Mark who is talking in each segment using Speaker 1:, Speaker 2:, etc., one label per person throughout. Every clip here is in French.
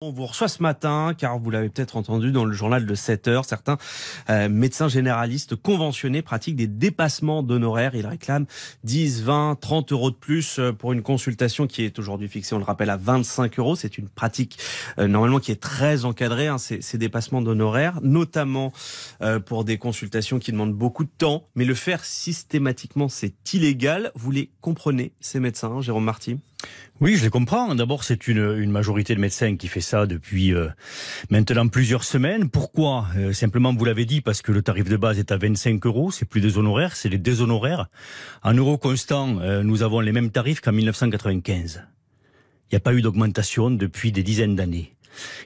Speaker 1: On vous reçoit ce matin, car vous l'avez peut-être entendu dans le journal de 7 heures, certains médecins généralistes conventionnés pratiquent des dépassements d'honoraires. Ils réclament 10, 20, 30 euros de plus pour une consultation qui est aujourd'hui fixée, on le rappelle, à 25 euros. C'est une pratique normalement qui est très encadrée, ces dépassements d'honoraires, notamment pour des consultations qui demandent beaucoup de temps. Mais le faire systématiquement, c'est illégal. Vous les comprenez, ces médecins, Jérôme Marty ?
Speaker 2: Oui, je les comprends. D'abord, c'est une majorité de médecins qui fait ça depuis maintenant plusieurs semaines. Pourquoi ? Simplement, vous l'avez dit, parce que le tarif de base est à 25 euros. C'est plus des honoraires, c'est les déshonoraires. En euros constants, nous avons les mêmes tarifs qu'en 1995. Il n'y a pas eu d'augmentation depuis des dizaines d'années.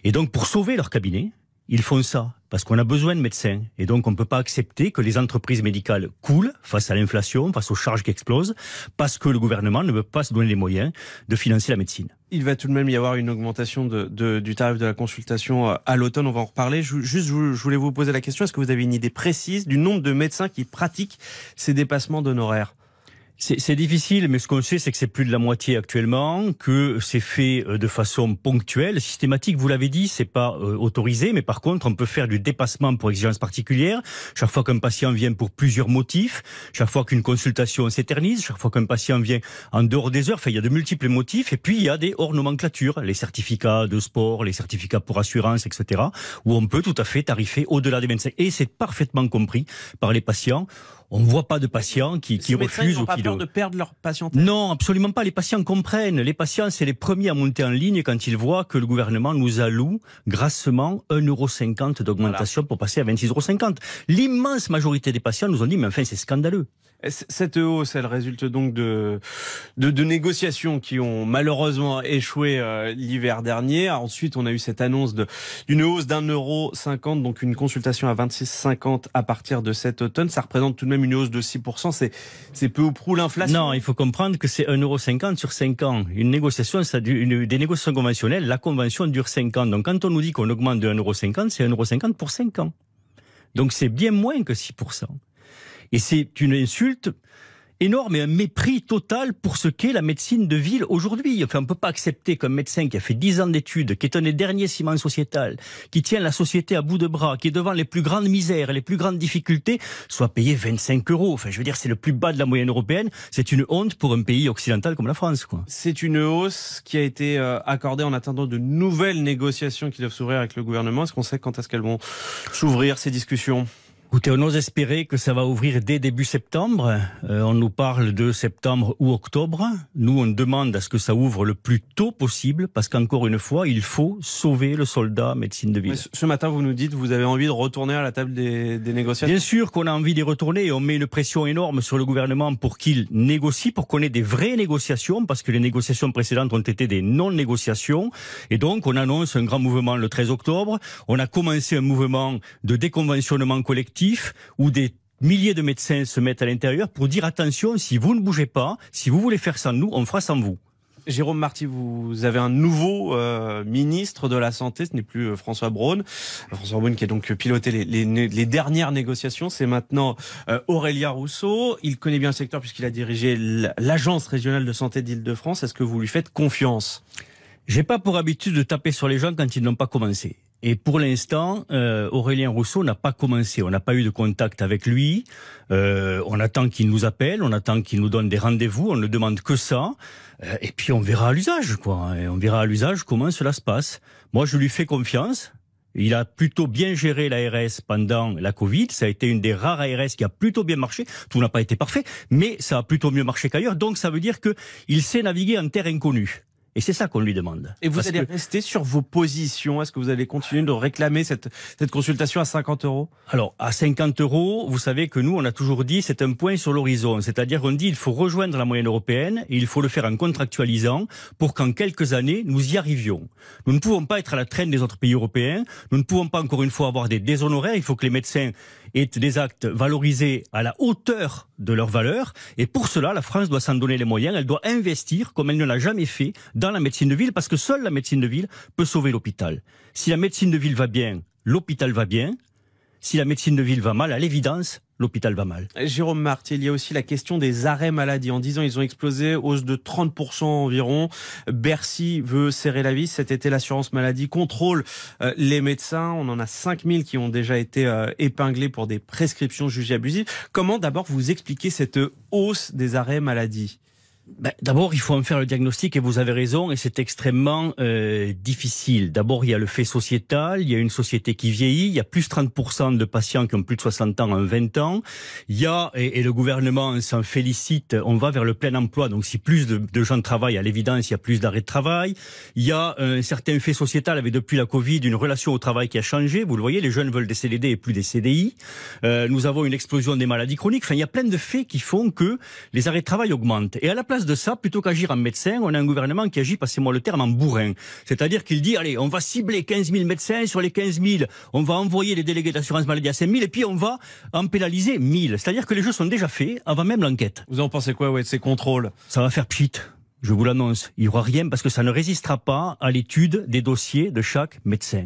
Speaker 2: Et donc, pour sauver leur cabinet, ils font ça, parce qu'on a besoin de médecins. Et donc, on ne peut pas accepter que les entreprises médicales coulent face à l'inflation, face aux charges qui explosent, parce que le gouvernement ne veut pas se donner les moyens de financer la médecine.
Speaker 1: Il va tout de même y avoir une augmentation du tarif de la consultation à l'automne, on va en reparler. Je voulais vous poser la question, est-ce que vous avez une idée précise du nombre de médecins qui pratiquent ces dépassements d'honoraires ?
Speaker 2: C'est difficile, mais ce qu'on sait, c'est que c'est plus de la moitié actuellement, que c'est fait de façon ponctuelle, systématique. Vous l'avez dit, c'est pas autorisé, mais par contre, on peut faire du dépassement pour exigence particulière. Chaque fois qu'un patient vient pour plusieurs motifs, chaque fois qu'une consultation s'éternise, chaque fois qu'un patient vient en dehors des heures, enfin, il y a de multiples motifs. Et puis, il y a des hors nomenclatures, les certificats de sport, les certificats pour assurance, etc., où on peut tout à fait tarifer au-delà des 25. Et c'est parfaitement compris par les patients. On ne voit pas de patients qui refusent ou qui...
Speaker 1: Ils n'ont pas peur de perdre leur patientèle ?
Speaker 2: Non, absolument pas. Les patients comprennent. Les patients, c'est les premiers à monter en ligne quand ils voient que le gouvernement nous alloue grassement 1,50 € d'augmentation pour passer à 26,50 €. L'immense majorité des patients nous ont dit, mais enfin, c'est scandaleux.
Speaker 1: Cette hausse, elle résulte donc de négociations qui ont malheureusement échoué l'hiver dernier. Ensuite, on a eu cette annonce d'une hausse d'1,50 €, donc une consultation à 26,50 € à partir de cet automne. Ça représente tout de même une hausse de 6%. C'est peu ou prou l'inflation.
Speaker 2: Non, il faut comprendre que c'est 1,50 € sur 5 ans. Une négociation, des négociations conventionnelles, la convention dure 5 ans. Donc quand on nous dit qu'on augmente de 1,50 €, c'est 1,50 € pour 5 ans. Donc c'est bien moins que 6%. Et c'est une insulte énorme et un mépris total pour ce qu'est la médecine de ville aujourd'hui. Enfin, on ne peut pas accepter qu'un médecin qui a fait 10 ans d'études, qui est un des derniers ciments sociétal, qui tient la société à bout de bras, qui est devant les plus grandes misères, les plus grandes difficultés, soit payé 25 €. Enfin, je veux dire, c'est le plus bas de la moyenne européenne. C'est une honte pour un pays occidental comme la France, quoi.
Speaker 1: C'est une hausse qui a été accordée en attendant de nouvelles négociations qui doivent s'ouvrir avec le gouvernement. Est-ce qu'on sait quand est-ce qu'elles vont s'ouvrir, ces discussions ?
Speaker 2: Écoutez, on ose espérer que ça va ouvrir dès début septembre. On nous parle de septembre ou octobre. Nous, on demande à ce que ça ouvre le plus tôt possible, parce qu'encore une fois, il faut sauver le soldat médecine de ville.
Speaker 1: Ce matin, vous nous dites, vous avez envie de retourner à la table des négociations ?
Speaker 2: Bien sûr qu'on a envie d'y retourner, et on met une pression énorme sur le gouvernement pour qu'il négocie, pour qu'on ait des vraies négociations, parce que les négociations précédentes ont été des non-négociations. Et donc, on annonce un grand mouvement le 13 octobre. On a commencé un mouvement de déconventionnement collectif, où des milliers de médecins se mettent à l'intérieur pour dire attention, si vous ne bougez pas, si vous voulez faire sans nous, on fera sans vous.
Speaker 1: Jérôme Marty, vous avez un nouveau ministre de la Santé, ce n'est plus François Braun. François Braun qui a donc piloté les dernières négociations, c'est maintenant Aurélien Rousseau. Il connaît bien le secteur puisqu'il a dirigé l'Agence régionale de santé d'Île-de-France. Est-ce que vous lui faites confiance ?
Speaker 2: J'ai pas pour habitude de taper sur les gens quand ils n'ont pas commencé. Et pour l'instant, Aurélien Rousseau n'a pas commencé. On n'a pas eu de contact avec lui. On attend qu'il nous appelle, on attend qu'il nous donne des rendez-vous. On ne demande que ça. Et puis on verra à l'usage, quoi. Et on verra à l'usage comment cela se passe. Moi, je lui fais confiance. Il a plutôt bien géré l'ARS pendant la Covid. Ça a été une des rares ARS qui a plutôt bien marché. Tout n'a pas été parfait, mais ça a plutôt mieux marché qu'ailleurs. Donc ça veut dire qu'il sait naviguer en terre inconnue. Et c'est ça qu'on lui demande.
Speaker 1: Et vous allez rester sur vos positions ? Est-ce que vous allez continuer de réclamer cette consultation à 50 €?
Speaker 2: Alors, à 50 €, vous savez que nous, on a toujours dit, c'est un point sur l'horizon. C'est-à-dire qu'on dit, il faut rejoindre la moyenne européenne et il faut le faire en contractualisant pour qu'en quelques années, nous y arrivions. Nous ne pouvons pas être à la traîne des autres pays européens. Nous ne pouvons pas, encore une fois, avoir des déshonoraires. Il faut que les médecins aient des actes valorisés à la hauteur de leur valeur. Et pour cela, la France doit s'en donner les moyens. Elle doit investir, comme elle ne l'a jamais fait, dans la médecine de ville, parce que seule la médecine de ville peut sauver l'hôpital. Si la médecine de ville va bien, l'hôpital va bien. Si la médecine de ville va mal, à l'évidence, l'hôpital va mal.
Speaker 1: Jérôme Marty, il y a aussi la question des arrêts maladie. En 10 ans, ils ont explosé, hausse de 30% environ. Bercy veut serrer la vis. Cet été, l'assurance maladie contrôle les médecins. On en a 5000 qui ont déjà été épinglés pour des prescriptions jugées abusives. Comment d'abord vous expliquez cette hausse des arrêts maladie ?
Speaker 2: D'abord, il faut en faire le diagnostic et vous avez raison, et c'est extrêmement difficile. D'abord, il y a le fait sociétal, il y a une société qui vieillit, il y a plus de 30% de patients qui ont plus de 60 ans en 20 ans. Il y a, et le gouvernement s'en félicite, on va vers le plein emploi, donc si plus de gens travaillent, à l'évidence, il y a plus d'arrêts de travail. Il y a un certain fait sociétal avec, depuis la Covid, une relation au travail qui a changé. Vous le voyez, les jeunes veulent des CDD et plus des CDI. Nous avons une explosion des maladies chroniques. Enfin, il y a plein de faits qui font que les arrêts de travail augmentent. Et à la place de ça, plutôt qu'agir en médecin, on a un gouvernement qui agit, passez-moi le terme, en bourrin. C'est-à-dire qu'il dit, allez, on va cibler 15 000 médecins, sur les 15 000, on va envoyer les délégués d'assurance maladie à 5 000, et puis on va en pénaliser 1000. C'est-à-dire que les jeux sont déjà faits avant même l'enquête.
Speaker 1: Vous en pensez quoi, de ces contrôles ?
Speaker 2: Ça va faire pchit. Je vous l'annonce. Il n'y aura rien parce que ça ne résistera pas à l'étude des dossiers de chaque médecin.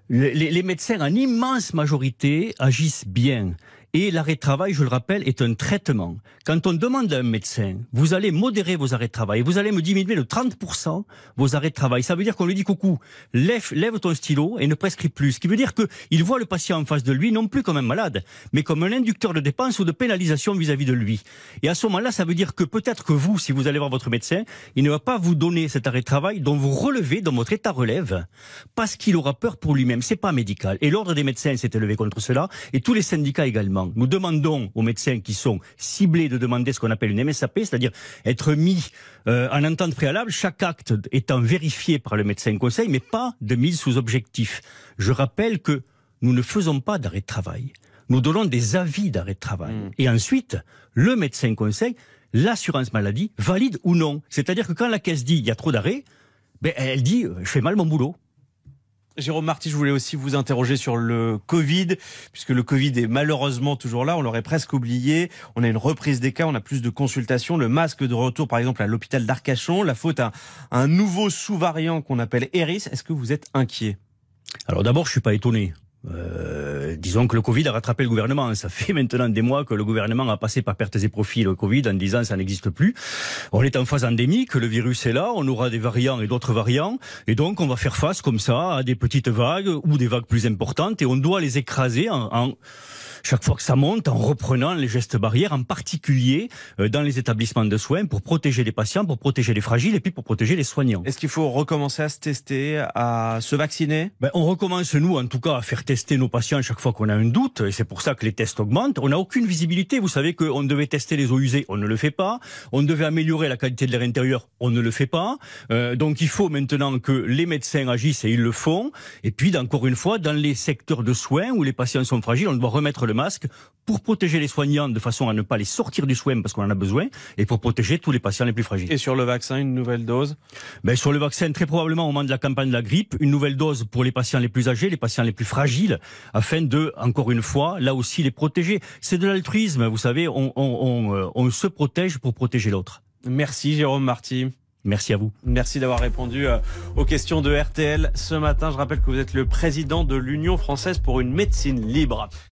Speaker 2: Les médecins, en immense majorité, agissent bien. Et l'arrêt de travail, je le rappelle, est un traitement. Quand on demande à un médecin, vous allez modérer vos arrêts de travail, vous allez me diminuer de 30% vos arrêts de travail. Ça veut dire qu'on lui dit, coucou, lève ton stylo et ne prescris plus. Ce qui veut dire qu'il voit le patient en face de lui, non plus comme un malade, mais comme un inducteur de dépenses ou de pénalisation vis-à-vis de lui. Et à ce moment-là, ça veut dire que peut-être que vous, si vous allez voir votre médecin, il ne va pas vous donner cet arrêt de travail dont vous relevez, dont votre état relève, parce qu'il aura peur pour lui-même. C'est pas médical. Et l'ordre des médecins s'est élevé contre cela, et tous les syndicats également. Nous demandons aux médecins qui sont ciblés de demander ce qu'on appelle une MSAP, c'est-à-dire être mis en entente préalable, chaque acte étant vérifié par le médecin conseil, mais pas de mise sous objectif. Je rappelle que nous ne faisons pas d'arrêt de travail. Nous donnons des avis d'arrêt de travail. Et ensuite, le médecin conseil, l'assurance maladie, valide ou non. C'est-à-dire que quand la caisse dit il y a trop d'arrêts, elle dit je fais mal mon boulot.
Speaker 1: Jérôme Marty, je voulais aussi vous interroger sur le Covid, puisque le Covid est malheureusement toujours là, on l'aurait presque oublié. On a une reprise des cas, on a plus de consultations, le masque de retour par exemple à l'hôpital d'Arcachon, la faute à un nouveau sous-variant qu'on appelle Eris. Est-ce que vous êtes inquiet ?
Speaker 2: Alors d'abord, je suis pas étonné. Disons que le Covid a rattrapé le gouvernement. Ça fait maintenant des mois que le gouvernement a passé par pertes et profits le Covid en disant ça n'existe plus. On est en phase endémique, le virus est là, on aura des variants et d'autres variants, et donc on va faire face comme ça à des petites vagues ou des vagues plus importantes, et on doit les écraser en chaque fois que ça monte, en reprenant les gestes barrières, en particulier dans les établissements de soins, pour protéger les patients, pour protéger les fragiles et puis pour protéger les soignants.
Speaker 1: Est-ce qu'il faut recommencer à se tester, à se vacciner ?
Speaker 2: On recommence, nous, en tout cas, à faire tester nos patients chaque fois qu'on a un doute, et c'est pour ça que les tests augmentent. On n'a aucune visibilité. Vous savez qu'on devait tester les eaux usées, on ne le fait pas. On devait améliorer la qualité de l'air intérieur, on ne le fait pas. Donc il faut maintenant que les médecins agissent, et ils le font. Et puis, encore une fois, dans les secteurs de soins où les patients sont fragiles, on doit remettre le masque pour protéger les soignants de façon à ne pas les sortir du soin parce qu'on en a besoin, et pour protéger tous les patients les plus fragiles.
Speaker 1: Et sur le vaccin, une nouvelle dose ?
Speaker 2: Sur le vaccin, très probablement au moment de la campagne de la grippe, une nouvelle dose pour les patients les plus âgés, les patients les plus fragiles, afin de, encore une fois, là aussi les protéger. C'est de l'altruisme, vous savez, on se protège pour protéger l'autre.
Speaker 1: Merci Jérôme Marty.
Speaker 2: Merci à vous.
Speaker 1: Merci d'avoir répondu aux questions de RTL ce matin. Je rappelle que vous êtes le président de l'Union française pour une médecine libre.